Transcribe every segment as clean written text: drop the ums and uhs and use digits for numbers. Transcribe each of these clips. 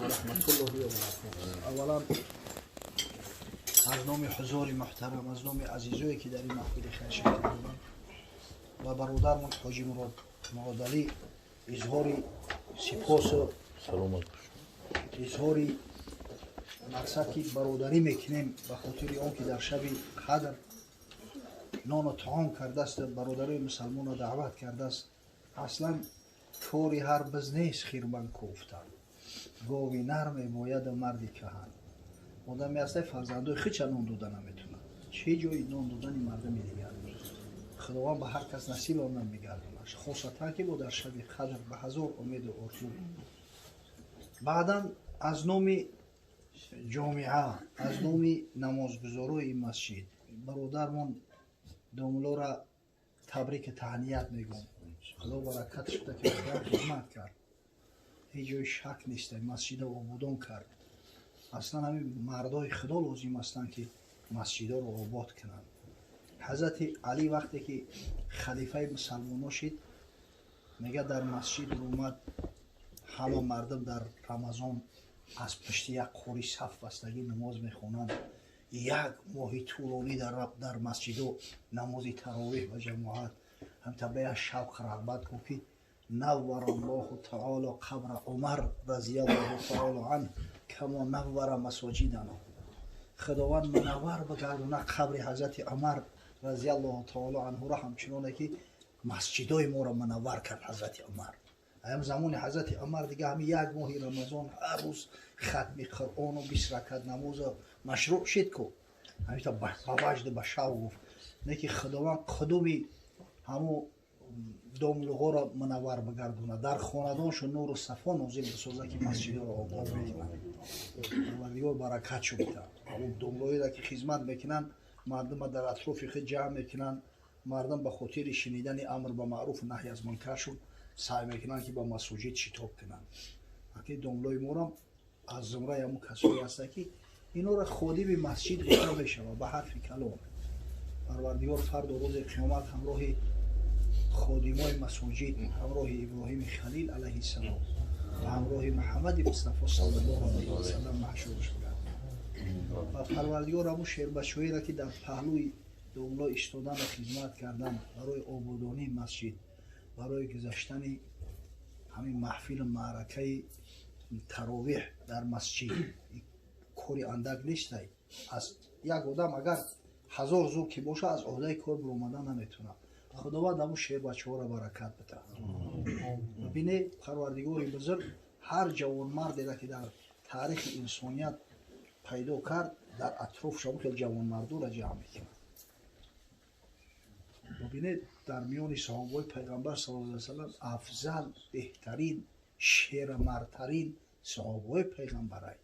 رحمتالله و برکاته. اولا از نام حضار محترم، از نام عزیزایی که در این محفل خیر شرکت کردند و برادرمون حاجی مراد معادلی اظهار سپاس و اظهار مقصد که برادری میکنیم به خاطر آن که در شب قدر نان و طعام کرده است، برادرای مسلمان را دعوت کرده است. اصلا کاری هر بز نیست خیرمن کوفتن، گاوی نرم باید مرد کهن. آدمی هسته فرزندای خیچ نان دادن نمیتونه، چه جایی نان دادن مردم دیگر خداوند به هر کس نصیب آن میگردونش، خاصتا که با در شب قدر به هزار امید و آرزو. بعدا از نام جامعه، از نام نمازگزارای مسجد برادرمون دوملو را تبریک تهنیت میگم. خدا برکتش بده که خدمت کرد، هیچ جای شک نیست، مسجد آبادان کرد. اصلا همین مردای خدا لازم هستند که مسجد رو آباد کنند. حضرت علی وقتی که خلیفه مسلمان شد میگه در مسجد رو اومد، همه مردم در رمضان از پشت یک قوری صف بستگی نماز میخونند. یک ماه طولانی در مسجد و نماز تراویح و جماعت هم طبعه شوق رغبت کو که نور الله تعالی قبر عمر رضی الله تعالی عنه کما نور مساجدنا. خداوند منور بگردونه قبر حضرت عمر رضی الله تعالی عنه را همچنانه که مسجدای ما را منور کرد حضرت عمر. هم زمان حضرت عمر دیگه همین یک ماه رمضان هر روز ختم قرآن و 20 رکعت نماز مشروع شد کو همین تا با وجد به شو گفت نه که خداوند قدومی همو دوملوها را منور بگردونه، در خاندانشون نور و صفا نازل بسازه که مسجد را آباد میکنن. پروردگار برکت شو بده. همون دوملوهایی را که خدمت میکنن مردم در اطراف خود جمع میکنن، مردم به خاطر شنیدن امر به معروف و نهی از منکر شون سعی میکنن که با مساجد شتاب کنن. اگه دوملوی ما را از زمره همون کسایی هست که اینا را خادم مسجد گفته میشه به حرف کلام. پروردگار فردا روز قیامت همراه خادمای مساجد، همراه ابراهیم خلیل علیه السلام و همراه محمد مصطفی صلی الله علیه و سلم محشور شد. و پروردگار همون شیربچه‌ای را که در پهلوی دوملا ایستادن و خدمت کردن برای آبادانی مسجد، برای گذشتن همین محفل معرکه تراویح در مسجد کاری اندک نیست. از یک آدم اگر 1000 زور که باشه از عهده کار برآمدن نمیتونه. خداوند همون شیر بچه ها را برکت بده. ببینه پروردگار بزرگ هر جوان مردی را که در تاریخ انسانیت پیدا کرد در اطراف شما خیلی جوان مردو را جمع میکنه. ببینید در میان صحابه پیغمبر صلی الله علیه و سلم افضل بهترین شیر مردترین صحابه پیغمبرای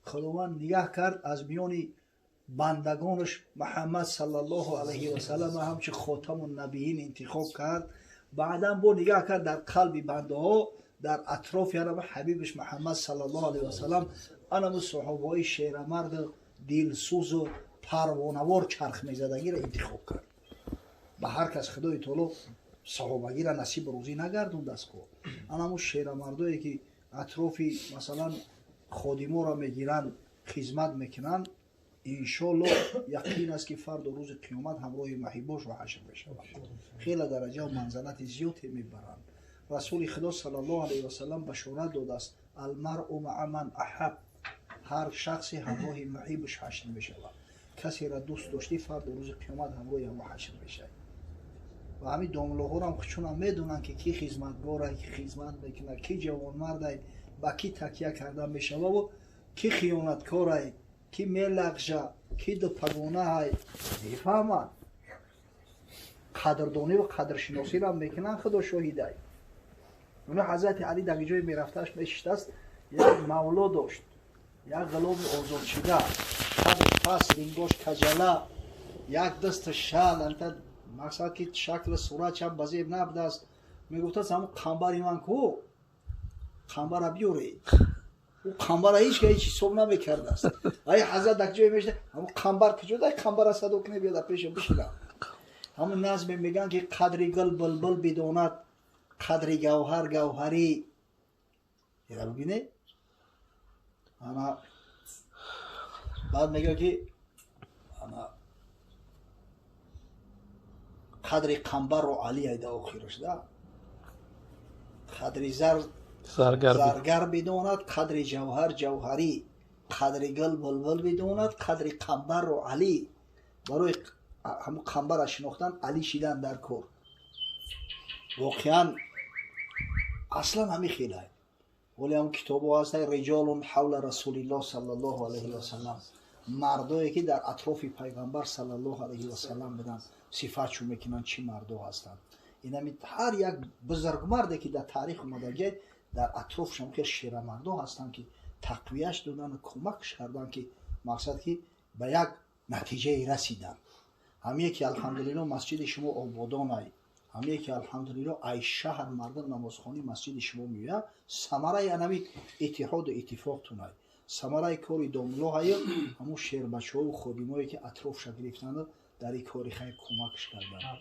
خداوند نگاه کرد از میان بندگانش محمد صلی الله علیه و سلم همچه خاتم النبیین انتخاب کرد. بعدا با نگاه کرد در قلب بنده ها در اطراف یعنی حبیبش محمد صلی الله علیه و سلم انم صحابه شیر مرد دلسوز و پروانوار چرخ میزدگی را انتخاب کرد. به هر کس خدای تعالی صحابگی را نصیب روزی نگردوند است کو انم شیر مردایی که اطرافی مثلا خادمو را میگیرن خدمت میکنن انشالله یقین است که فردا روز قیامت همراه محبوبش و حشر بشوند. خیلی درجه و منزلت زیادی میبرند. رسول خدا صلی الله علیه و سلم بشارت داده است المرء مع من احب، هر شخصی همراه محبوبش حشر میشود. کسی را دوست داشتی فردا روز قیامت همراه او حشر میشه. و همین دوملوها را هم چون میدونن که کی خدمتگاره، کی خدمت میکنه، کی جوانمرده، با کی تکیه کردن میشه و کی خیانتکاره، کی میلغزه، کی دو پگونه های میفهمن. قدردانی و قدرشناسی را میکنن. خدا شاهده. اون حضرت علی در جای میرفتش میشت است یک مولا داشت، یک غلام آزاد شده، قدش پس رنگاش کجله، یک دست شل انت مقصد که شکل صورت هم بزیب نبوده است. میگفت است همون قنبری من کو قنبر را بیاری. او قنبر را هیچ که هیچ حساب نمیکرده است. ای حضرت در جای میشته همون قنبر کجا ده قنبر را صدا کنه بیاد پیش بشینه. همون نظم میگن که قدری گل بلبل بداند قدری گوهر گوهری. یه ببینه انا بعد میگه که انا قدر قنبر و علی ایده آخرش ده قدر زرگر بداند قدر جوهر جوهری قدر گل بلبل بداند قدر قنبر و علی برای همون قنبر را شناختن علی شیدن در کار واقعا اصلا همین خیلی ولی همون کتاب ها هست رجال حول رسول الله صلی الله علیه و سلم مردایی که در اطراف پیغمبر صلی الله علیه و سلم بدن صفاتشو میکنن چی مردو هستند این هر یک بزرگ مرده که در تاریخ اومده در اطرافشون که شیرمردو هستند که تقویهش دادن و کمکش کردن که مقصد که به یک نتیجه رسیدن همین که الحمدلله مسجد شما آبادانه همین که الحمدلله ای شهر مردم نمازخوانی مسجد شما میوه ثمره انمی اتحاد و اتفاقتون های ثمره کاری داملا های همون شیر بچه ها و خادمایی که اطرافش گرفتن در این کاری خیلی کمکش کردن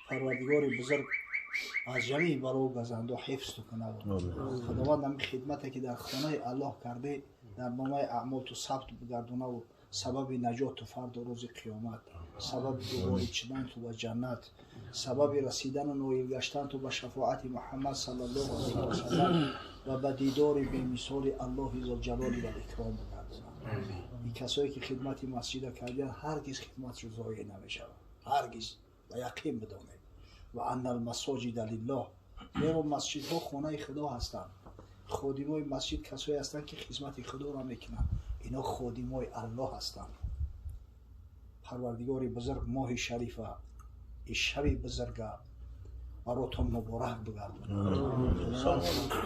پروردگار بزرگ از جمعی برای گزنده حفظ کنه خداوند همین خدمتی که در خانه الله کرده در نامه اعمال تو ثبت بگردونه و سبب نجات و فرد روز قیامت سبب دوباره چیدن تو به جنت سبب رسیدن و نویل گشتن تو به شفاعت محمد صلی الله علیه و سلم و به دیدار بی‌مثال الله ذوالجلال و الاکرام بگردونه این کسایی که خدمت مسجد کردن هرگز خدمت رو ضایع نمیشه هرگز و یقین بدانید و ان المساجد لله و مسجد ها خانه خدا هستند خادمای مسجد کسایی هستند که خدمت خدا را میکنن اینا خادمای الله هستند پروردگار بزرگ ماه شریفه این شب بزرگ براتون مبارک بگردونه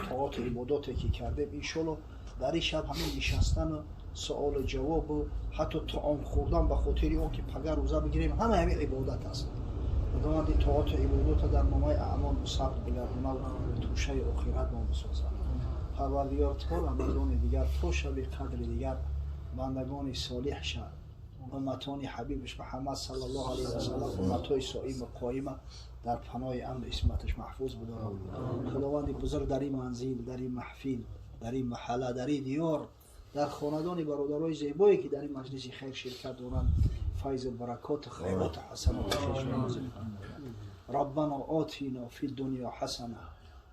طاعات عباداتی که کردیم انشالله در این شب همین نشستن و سوال و جواب و حتی طعام خوردن به خاطر اون که پگاه روزه بگیریم همه همین عبادت هست خداوند این طاعات و عبادات در نامه اعمال مثبت بگردونه و توشه آخرت ما بسازه پروردگار تا رمضان دیگر تا شب قدر دیگر بندگان صالح شد امتان حبیبش محمد صلی الله علیه و سلم امتای صائم و قائم در پناه امن اسمتش محفوظ بداره خداوند بزرگ در این منزل در این محفل در این محله در این دیار در خاندان برادرای زیبایی که در این مجلس خیر شرکت دارند فیض برکات خیرات حسنات ربنا آتینا فی الدنیا حسنه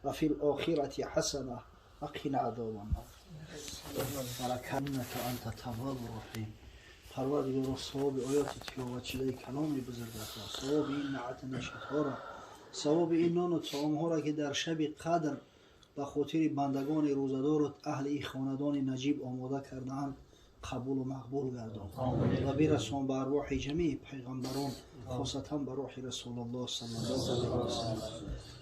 و فی الاخرة حسنه و قنا عذاب النار برکتك انت تواب الرحیم پروردگار ثواب آیات تلاوت شده کلام بزرگوار ثواب این نعت نشاطها را ثواب این نان و طعام ها را که در شب قدر به خاطر بندگان روزدار اهل این خاندان نجیب آماده کردند قبول و مقبول گردان و برسان به ارواح جمیع پیغمبران خاصتا به روح رسول الله صلی الله علیه و سلم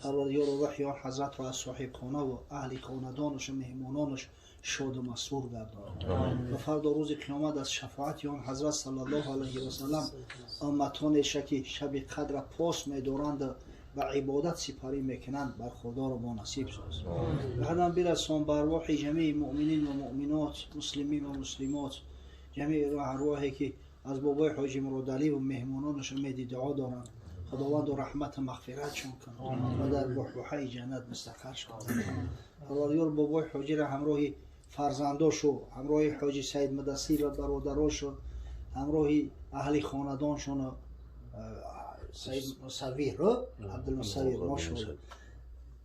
پروردگار روح آن حضرت را از صاحب خانه و اهل خاندانش و مهمانانش شاد و مسرور گردان و فردا روز قیامت از شفاعت آن حضرت صلی الله علیه و سلم امتان شکی شب قدر پاس می‌دارند و عبادت سپاری میکنند برخوردار و با نصیب ساز بعدم برسان به ارواح جمیع مؤمنین و مؤمنات مسلمین و مسلمات جمیع ارواحی که از بابای حاجی مرادعلی و مهمانانش میدی دعا دارند خداوند و رحمت مغفرتشون کن و در بحبوحه جنت مستقر شد خداوند بابای حاجی را همراه فرزنداشو همراه حاجی سید مدثر و برادراشو همراه اهل خاندانشون سید مصویر رو عبدالمصویر ماشاءالله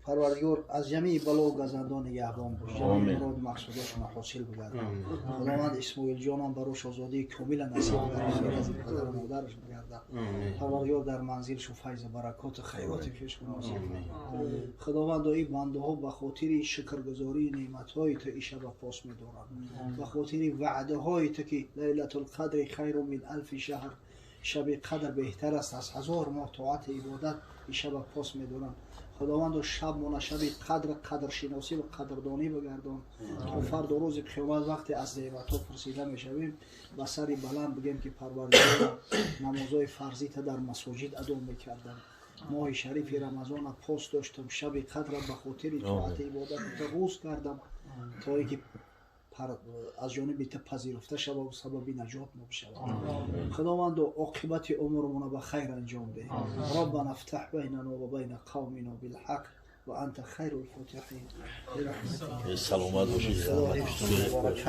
پروردگار از جمیع بلا و گزندان نگهبان باش جمیع مراد مقصوداشون حاصل بگردن خداوند اسماعیل جانم براش آزادی کامل نصیب بگردن از پدر و مادرش بگردن پروردگار در منزلش و فیض برکات خیرات پیش کنه خداوند این بنده ها به خاطر شکرگزاری نعمت های تو این شب پاس می‌دارند به خاطر وعده های تو که لیلة القدر خیر من الف شهر شب قدر بهتر است از 1000 ماه طاعت عبادت این شب پاس می‌دارند خداوند شب مون شب قدر شناسی و قدردانی بگردان تا فرد روز قیامت وقتی از نعمت‌ها پرسیده میشویم با سر بلند بگیم که پروردگار نمازهای فرضی تا در مساجد ادا میکردم ماه شریف رمضان پاس داشتم شب قدر به خاطر طاعت عبادت روز کردم تا اینکه از جانب تو پذیرفته شود و سبب نجات ما بشود خداوند عاقبت عمرمون به خیر انجام ده ربنا افتح بیننا و بین قومنا بالحق و انت خیر الفاتحین برحمتك سلامت باشید